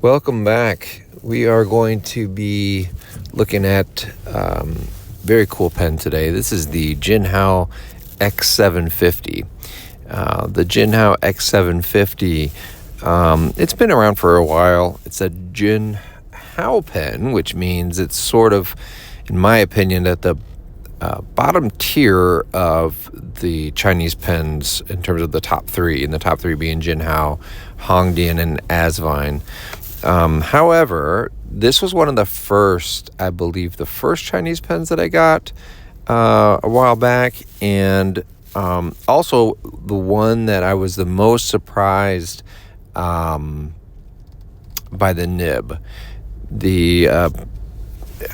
Welcome back. We are going to be looking at very cool pen today. This is the Jinhao X750. The Jinhao X750, it's been around for a while. It's a Jinhao pen, which means it's sort of, in my opinion, at the bottom tier of the Chinese pens in terms of the top three, and the top three being Jinhao, Hongdian, and Asvine. However, this was one of the first, I believe, the first Chinese pens that I got a while back, and also the one that I was the most surprised by the nib.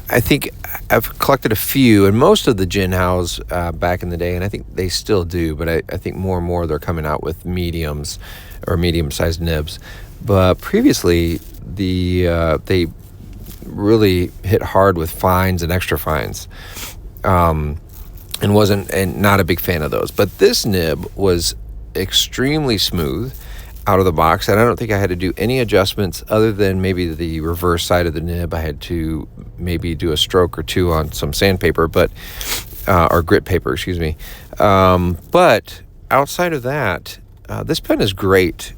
I think I've collected a few, and most of the Jinhaos back in the day, and I think they still do, but I think more and more they're coming out with mediums or medium-sized nibs. But previously, they really hit hard with fines and extra fines, and not a big fan of those. But this nib was extremely smooth out of the box, and I don't think I had to do any adjustments other than maybe the reverse side of the nib. I had to maybe do a stroke or two on some sandpaper, or grit paper, excuse me. But outside of that, this pen is great.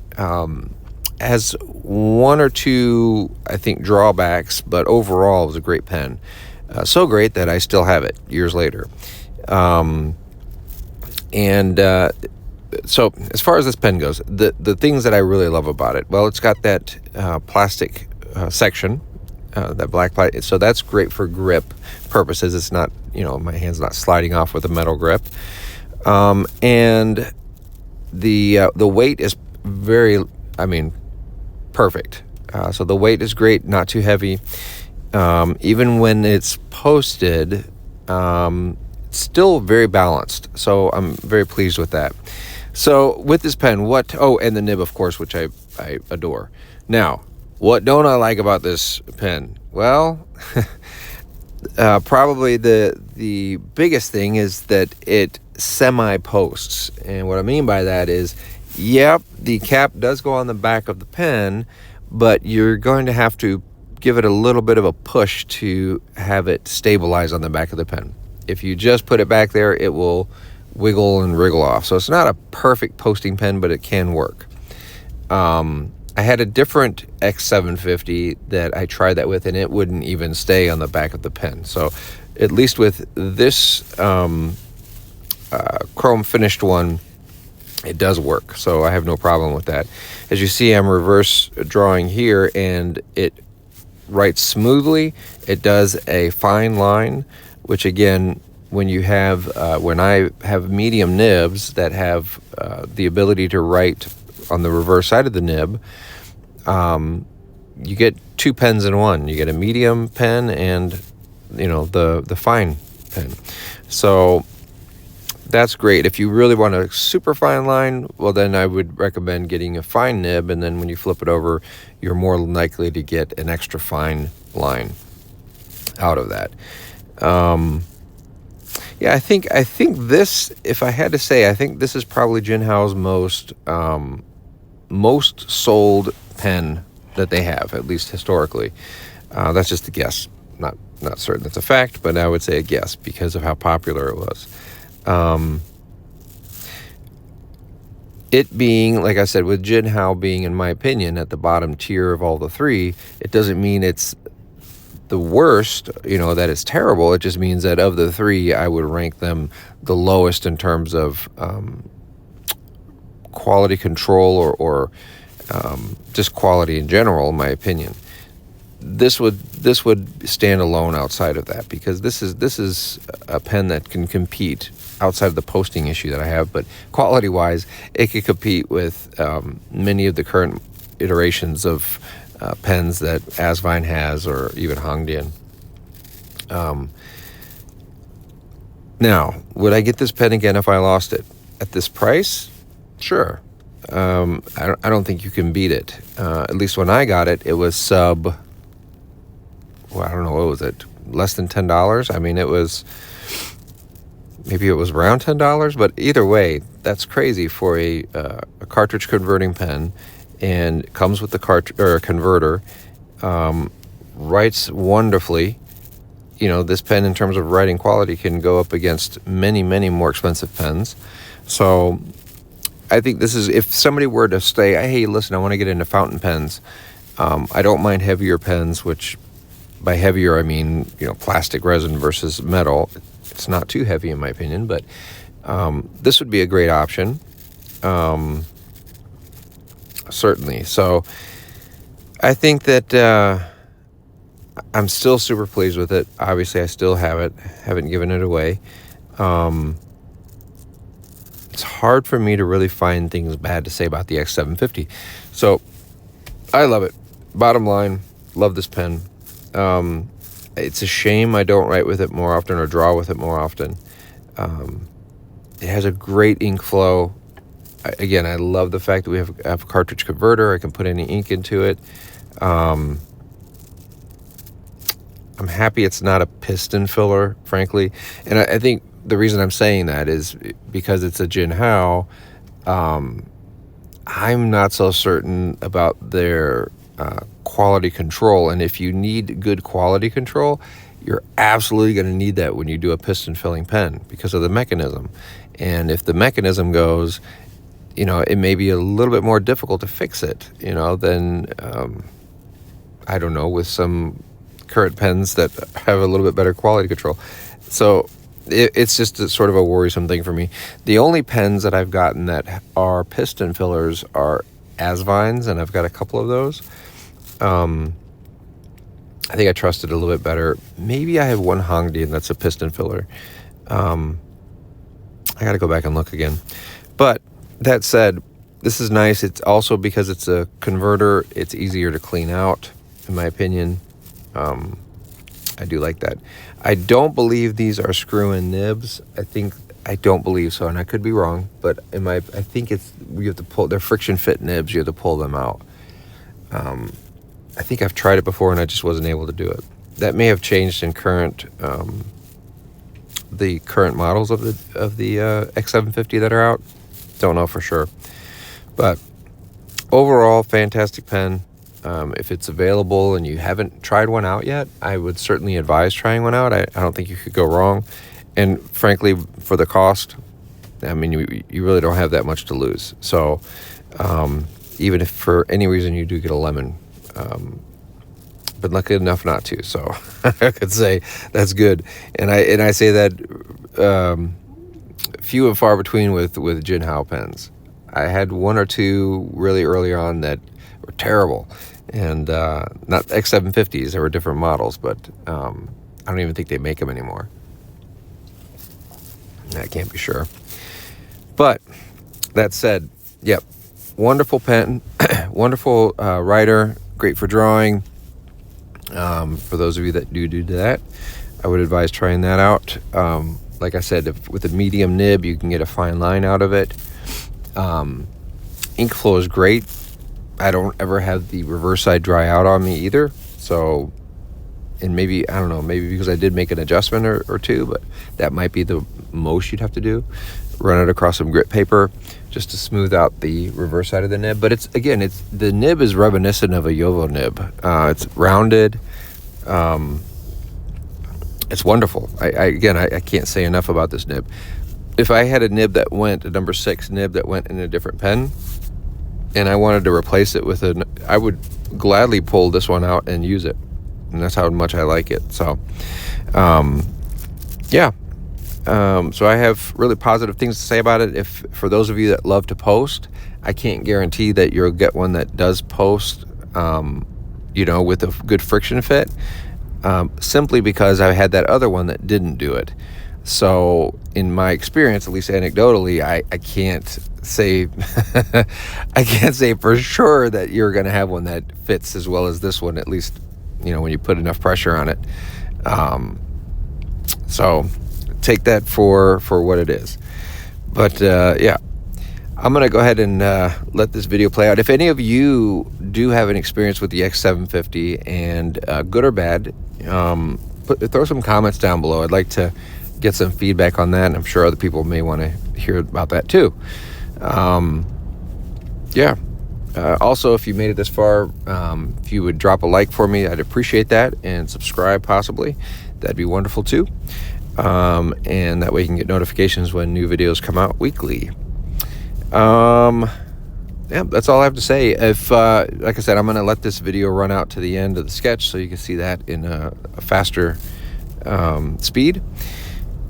Has one or two, I think, drawbacks, but overall it was a great pen. So great that I still have it years later. So as far as this pen goes, the things that I really love about it, well, it's got that plastic section, that black plastic, so that's great for grip purposes. It's not, my hand's not sliding off with a metal grip. And the weight is very, perfect. So the weight is great, not too heavy. Even when it's posted, still very balanced. So I'm very pleased with that. So with this pen, and the nib, of course, which I adore. Now, what don't I like about this pen? Well, probably the biggest thing is that it semi-posts. And what I mean by that is, yep, the cap does go on the back of the pen, but you're going to have to give it a little bit of a push to have it stabilize on the back of the pen. If you just put it back there, it will wiggle and wriggle off. So it's not a perfect posting pen, but it can work. I had a different X750 that I tried that with, and it wouldn't even stay on the back of the pen. So at least with this chrome finished one, it does work. So I have no problem with that. As you see, I'm reverse drawing here, and it writes smoothly. It does a fine line, which again, when I have medium nibs that have the ability to write on the reverse side of the nib, you get two pens in one. You get a medium pen and the fine pen. So that's great. If you really want a super fine line, well, then I would recommend getting a fine nib, and then when you flip it over, you're more likely to get an extra fine line out of that. Yeah, I think this, if I had to say, I think this is probably Jinhao's most sold pen that they have, at least historically. That's just a guess. Not certain that's a fact, but I would say a guess because of how popular it was. It being, like I said, with Jinhao being, in my opinion, at the bottom tier of all the three, it doesn't mean it's the worst, that it's terrible. It just means that of the three, I would rank them the lowest in terms of quality control or just quality in general, in my opinion. This would stand alone outside of that, because this is a pen that can compete outside of the posting issue that I have, but quality-wise, it could compete with many of the current iterations of pens that Asvine has, or even Hongdian. Now, would I get this pen again if I lost it? At this price? Sure. I don't think you can beat it. At least when I got it, it was I don't know, what was it? Less than $10? It was, maybe it was around $10, but either way, that's crazy for a cartridge converting pen. and comes with the converter. Writes wonderfully. This pen, in terms of writing quality, can go up against many, many more expensive pens. So I think this is, if somebody were to say, hey, listen, I want to get into fountain pens, I don't mind heavier pens, which by heavier I mean, plastic resin versus metal. It's not too heavy in my opinion, but this would be a great option. Certainly. So I think that I'm still super pleased with it. Obviously, I still have it. Haven't given it away. It's hard for me to really find things bad to say about the X750. So I love it. Bottom line, love this pen. It's a shame I don't write with it more often or draw with it more often. It has a great ink flow. Again, I love the fact that we have a cartridge converter. I can put any ink into it. I'm happy it's not a piston filler, frankly. And I think the reason I'm saying that is because it's a Jinhao. I'm not so certain about their quality control. And if you need good quality control, you're absolutely going to need that when you do a piston filling pen because of the mechanism. And if the mechanism goes, it may be a little bit more difficult to fix it, than, I don't know, with some current pens that have a little bit better quality control. So it's just sort of a worrisome thing for me. The only pens that I've gotten that are piston fillers are Asvines, and I've got a couple of those. I think I trust it a little bit better. Maybe I have one Hongdian that's a piston filler. I got to go back and look again. But that said, this is nice. It's also, because it's a converter, it's easier to clean out, in my opinion. I do like that. I don't believe these are screw-in nibs. I don't believe so, and I could be wrong, but I think you have to pull, they're friction fit nibs, you have to pull them out. I think I've tried it before and I just wasn't able to do it. That may have changed in the current models of the X750 that are out. Don't know for sure. But overall, fantastic pen. If it's available and you haven't tried one out yet, I would certainly advise trying one out. I don't think you could go wrong. And frankly, for the cost, I mean, you really don't have that much to lose. So even if for any reason you do get a lemon, but lucky enough not to, so I could say that's good. And I say that few and far between with Jinhao pens. I had one or two really early on that were terrible, and not X750s. There were different models, but I don't even think they make them anymore. I can't be sure. But that said, yep, wonderful pen, wonderful writer, great for drawing. For those of you that do that, I would advise trying that out. Like I said, with a medium nib, you can get a fine line out of it. Ink flow is great. I don't ever have the reverse side dry out on me either. So, and maybe, I don't know, maybe because I did make an adjustment or two, but that might be the most you'd have to do. Run it across some grit paper just to smooth out the reverse side of the nib. But the nib is reminiscent of a Yovo nib. It's rounded. It's wonderful. I can't say enough about this nib. If I had a number 6 nib that went in a different pen, and I wanted to replace it with I would gladly pull this one out and use it. And that's how much I like it. So, yeah. So I have really positive things to say about it. For those of you that love to post, I can't guarantee that you'll get one that does post, with a good friction fit, simply because I had that other one that didn't do it. So in my experience, at least anecdotally, I can't say I can't say for sure that you're going to have one that fits as well as this one, at least, when you put enough pressure on it. So take that for what it is. But yeah, I'm going to go ahead and let this video play out. If any of you do have an experience with the X750, and good or bad, throw some comments down below. I'd like to get some feedback on that, and I'm sure other people may want to hear about that too. Yeah, Also, if you made it this far, if you would drop a like for me, I'd appreciate that, and subscribe possibly. That'd be wonderful too. And that way you can get notifications when new videos come out weekly. Yeah, that's all I have to say. If, like I said, I'm going to let this video run out to the end of the sketch so you can see that in a faster speed.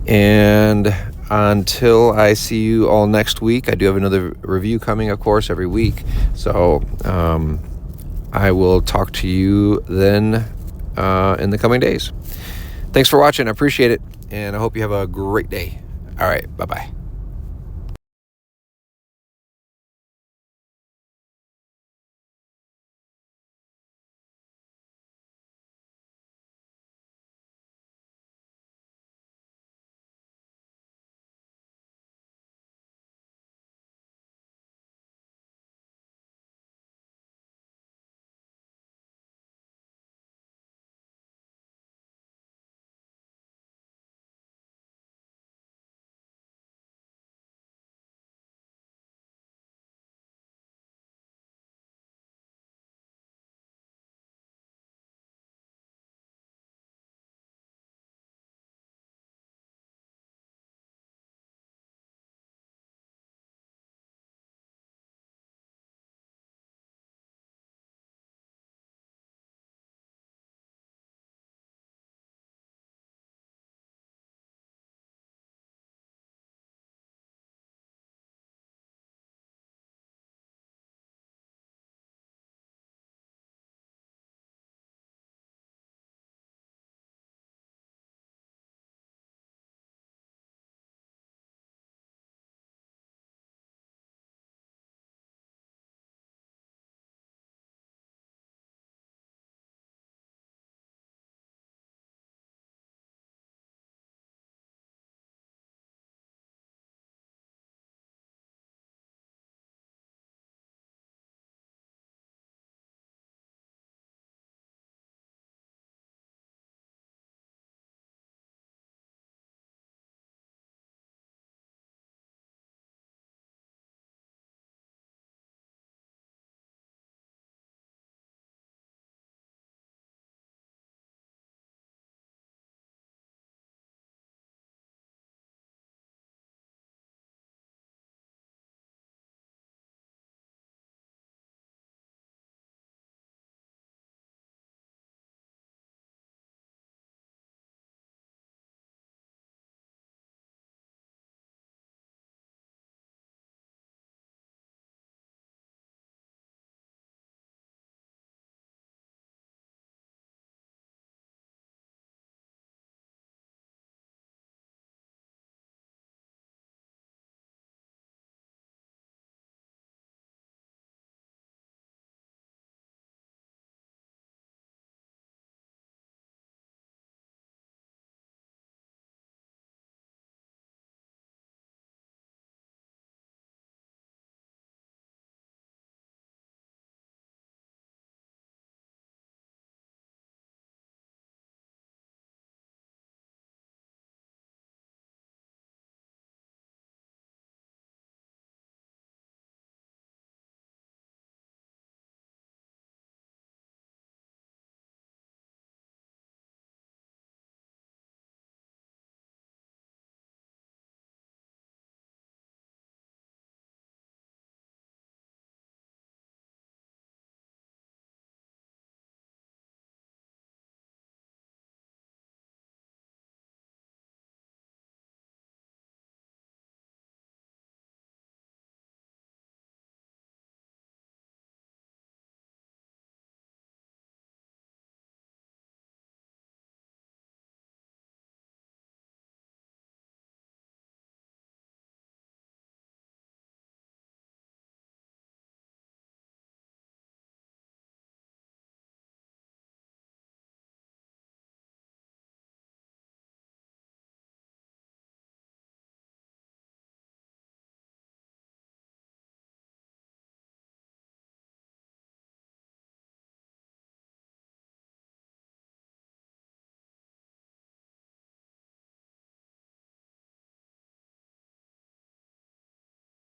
And until I see you all next week, I do have another review coming, of course, every week. So I will talk to you then in the coming days. Thanks for watching. I appreciate it. And I hope you have a great day. All right. Bye-bye.